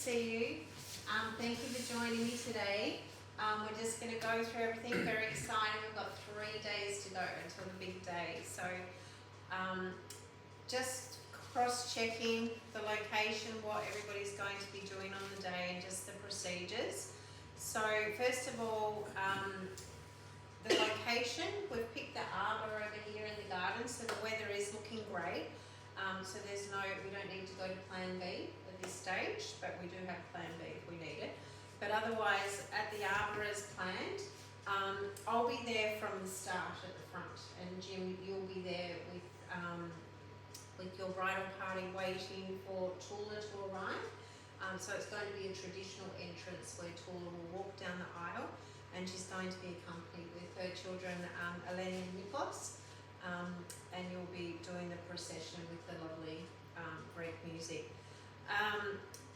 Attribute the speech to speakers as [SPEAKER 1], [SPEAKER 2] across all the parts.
[SPEAKER 1] see you. Thank you for joining me today. We're just going to go through everything. Very exciting. We've got 3 days to go until the big day. So just cross-checking the location, what everybody's going to be doing on the day, and just the procedures. So first of all, the location, we've picked the arbour over here in the garden, so the weather is looking great. So we don't need to go to plan B at this stage, but we do have plan B if we need it. But otherwise, at the arbour as planned, I'll be there from the start at the front, and Jim, you'll be there with your bridal party waiting for Toula to arrive. So it's going to be a traditional entrance where Toula will walk down the aisle, and she's going to be accompanied with her children, Eleni and Nikos, and you'll be doing the procession with the lovely Greek music.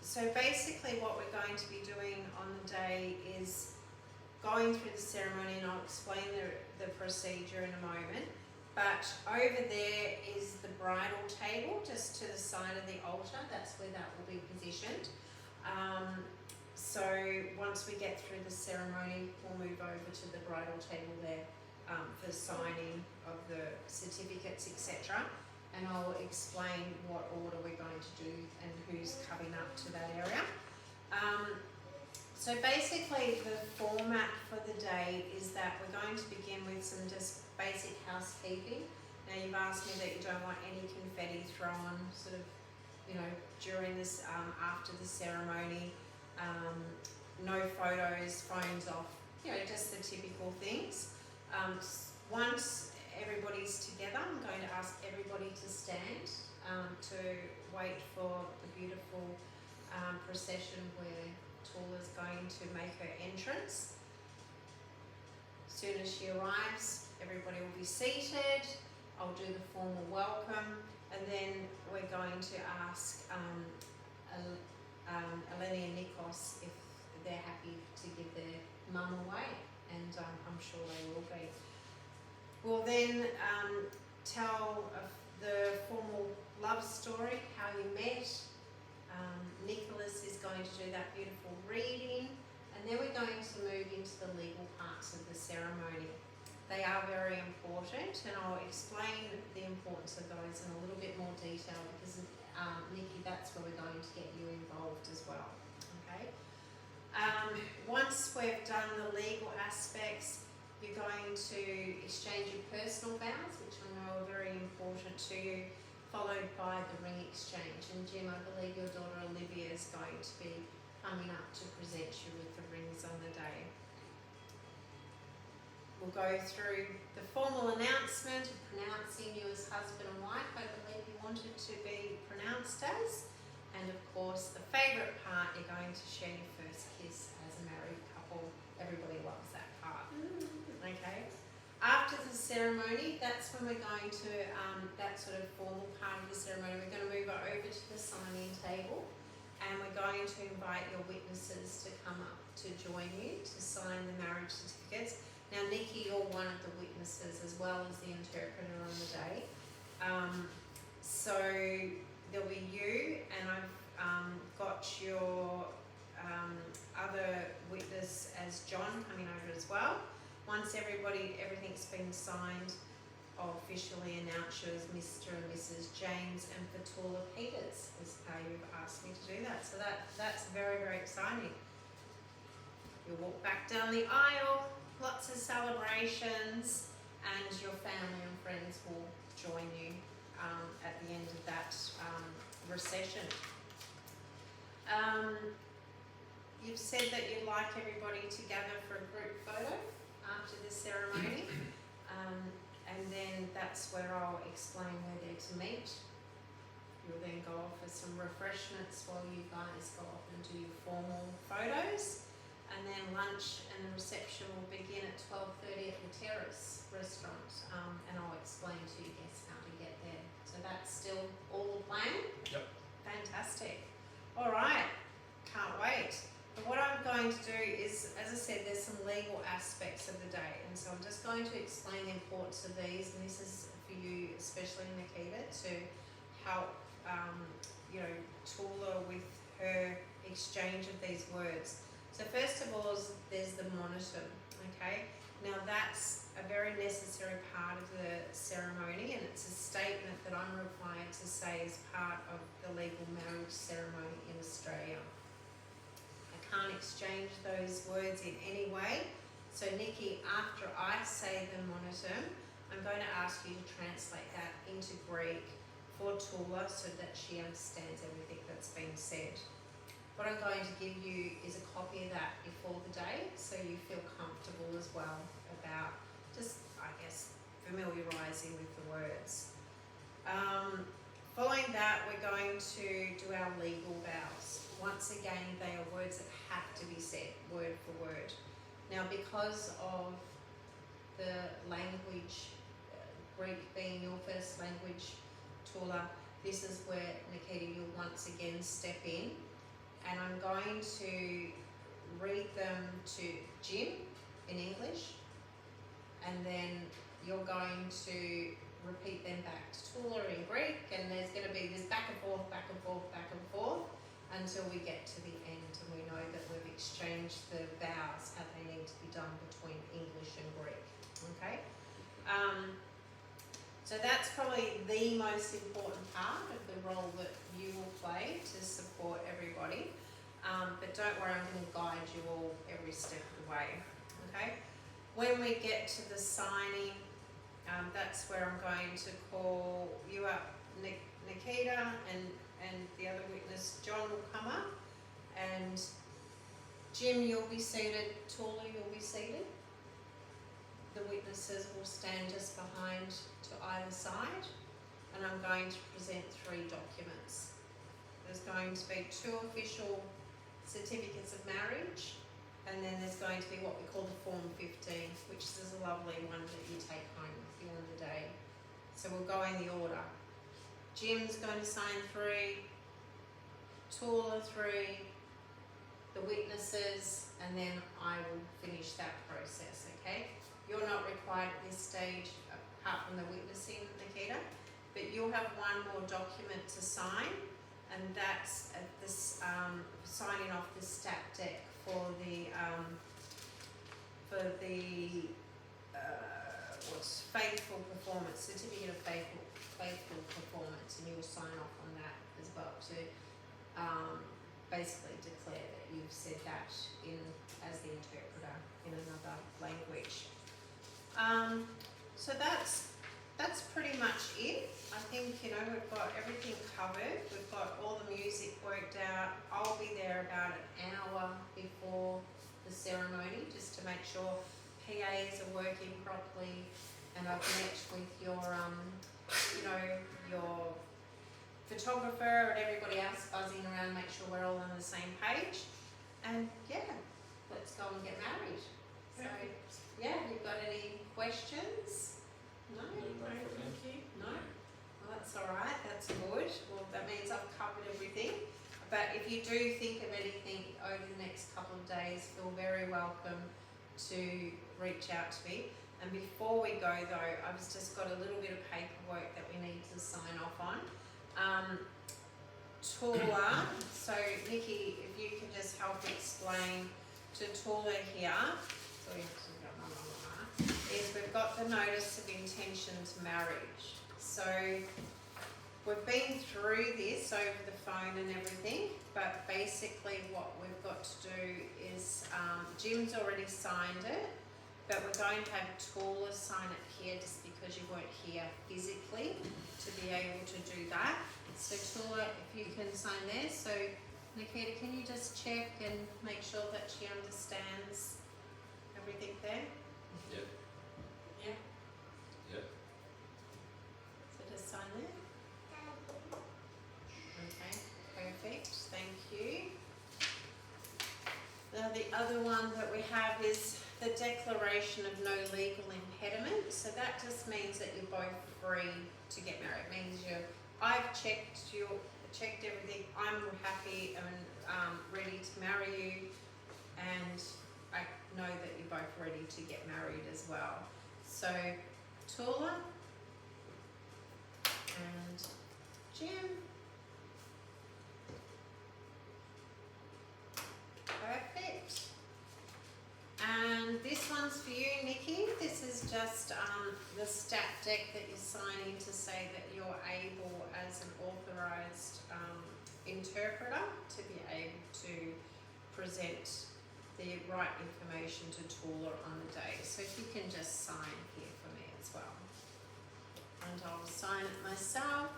[SPEAKER 1] So basically what we're going to be doing on the day is going through the ceremony, and I'll explain the procedure in a moment. But over there is the bridal table, just to the side of the altar. That's where that will be positioned. So once we get through the ceremony, we'll move over to the bridal table there for signing of the certificates, etc. And I'll explain what order we're going to do and who's coming up to that area. So basically the format for the day is that we're going to begin with some just basic housekeeping. Now you've asked me that you don't want any confetti thrown sort of, during this, after the ceremony. No photos, phones off, just the typical things. Once everybody's together, I'm going to ask everybody to stand to wait for the beautiful procession where Toula's going to make her entrance. As soon as she arrives, everybody will be seated. I'll do the formal welcome, and then we're going to ask Eleni and Nikos if they're happy to give their mum away, and I'm sure they will be. We'll then tell the formal love story, how you met. Nicholas is going to do that beautiful reading, and then we're going to move into the legal parts of the ceremony. They are very important, and I'll explain the importance of those in a little bit more detail because, Nikki, that's where we're going to get you involved as well. Okay. Once we've done the legal aspects, you're going to exchange your personal vows, which I know are very important to you, followed by the ring exchange. And Jim, I believe your daughter Olivia is going to be coming up to present you with the rings on the day. We'll go through the formal announcement of pronouncing you as husband and wife. I believe you wanted to be pronounced as. And of course, the favourite part, you're going to share your first kiss as a married couple. Everybody loves that part. Okay. After the ceremony, that's when we're going to, that sort of formal part of the ceremony, we're going to move over to the signing table, and we're going to invite your witnesses to come up to join you to sign the marriage certificates. Now, Nikki, you're one of the witnesses as well as the interpreter on the day. So there'll be you, and I've got your other witness as John coming over as well. Once everything's been signed, I'll officially announce you as Mr. and Mrs. James, and for Toula Peters is how you've asked me to do that. So that's very, very exciting. You'll walk back down the aisle, lots of celebrations, and your family and friends will join you at the end of that recession. You've said that you'd like everybody to gather for a group photo after the ceremony, and then that's where I'll explain where they're to meet. You'll then go off for some refreshments while you guys go off and do your formal photos, and then lunch and the reception will begin at 12:30 at the Terrace restaurant, and I'll explain to you guests how to get there. So that's still all the plan?
[SPEAKER 2] Yep.
[SPEAKER 1] Fantastic. All right, can't wait. But what I'm going to do is, as I said, there's some legal aspects of the day, and so I'm just going to explain the importance of these, and this is for you, especially Nikita, to help Toula with her exchange of these words. So first of all, there's the monotum, okay? Now that's a very necessary part of the ceremony, and it's a statement that I'm required to say as part of the legal marriage ceremony in Australia. I can't exchange those words in any way. So Nikki, after I say the monotum, I'm going to ask you to translate that into Greek for Toula so that she understands everything that's been said. What I'm going to give you is a copy of that before the day, so you feel comfortable as well about just, I guess, familiarising with the words. Following that, we're going to do our legal vows. Once again, they are words that have to be said, word for word. Now, because of the language, Greek being your first language, Toula, this is where, Nikita, you'll once again step in, and I'm going to read them to Jim in English, and then you're going to repeat them back to Toula in Greek, and there's going to be this back and forth, back and forth, back and forth, until we get to the end and we know that we've exchanged the vows, how they need to be done between English and Greek, okay? So that's probably the most important part of the role that you will play to support everybody. But don't worry, I'm going to guide you all every step of the way, okay? When we get to the signing, that's where I'm going to call you up, Nikita, and the other witness, John, will come up. And Jim, you'll be seated. Toula, you'll be seated. The witnesses will stand just behind to either side, and I'm going to present 3 documents. There's going to be 2 official certificates of marriage, and then there's going to be what we call the Form 15, which is a lovely one that you take home with you on the day. So we'll go in the order. Jim's going to sign 3, Toula 3, the witnesses, and then I will finish that process, okay? You're not required at this stage, apart from the witnessing, Nikita, but you'll have one more document to sign, and that's at this, signing off the stat deck for the what's faithful performance, certificate of faithful performance, and you'll sign off on that as well to basically declare that you've said that as the interpreter in another language. So that's pretty much it. I think, you know, we've got everything covered. We've got all the music worked out. I'll be there about an hour before the ceremony just to make sure PAs are working properly, and I've met with your, you know, your photographer and everybody else buzzing around, make sure we're all on the same page. And yeah, let's go and get married. So yeah, you've got any questions? No?
[SPEAKER 2] Thank you.
[SPEAKER 1] No? Well, that's all right. That's good. Well, that means I've covered everything. But if you do think of anything over the next couple of days, feel very welcome to reach out to me. And before we go though, I've just got a little bit of paperwork that we need to sign off on. Toula, so Nikki, if you can just help explain to Toula here, is we've got the notice of intention to marriage. So we've been through this over the phone and everything, but basically what we've got to do is, Jim's already signed it, but we're going to have Toula sign it here just because you weren't here physically to be able to do that. So Toula, if you can sign there. So Nikita, can you just check and make sure that she understands everything there?
[SPEAKER 2] Yep.
[SPEAKER 1] Yeah?
[SPEAKER 2] Yep.
[SPEAKER 1] So just sign there. Okay, perfect, thank you. Now the other one that we have is the declaration of no legal impediment. So that just means that you're both free to get married. It means I've checked everything, I'm happy and ready to marry you, and I know that you're both ready to get married as well. So Toula and Jim. just the stat deck that you're signing to say that you're able, as an authorised interpreter, to be able to present the right information to Toula on the day. So if you can just sign here for me as well. And I'll sign it myself.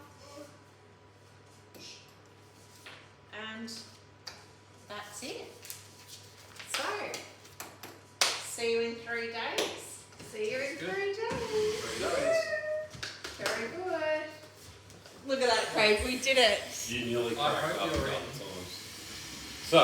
[SPEAKER 1] And that's it. So, see you in 3 days. See you in
[SPEAKER 2] Good.
[SPEAKER 1] 3 days.
[SPEAKER 2] 3 days.
[SPEAKER 1] Very good.
[SPEAKER 3] Look at that, Craig. We did it.
[SPEAKER 4] You nearly
[SPEAKER 2] I
[SPEAKER 4] cracked
[SPEAKER 2] hope
[SPEAKER 4] up a
[SPEAKER 2] you're
[SPEAKER 4] couple
[SPEAKER 2] in.
[SPEAKER 4] times. So,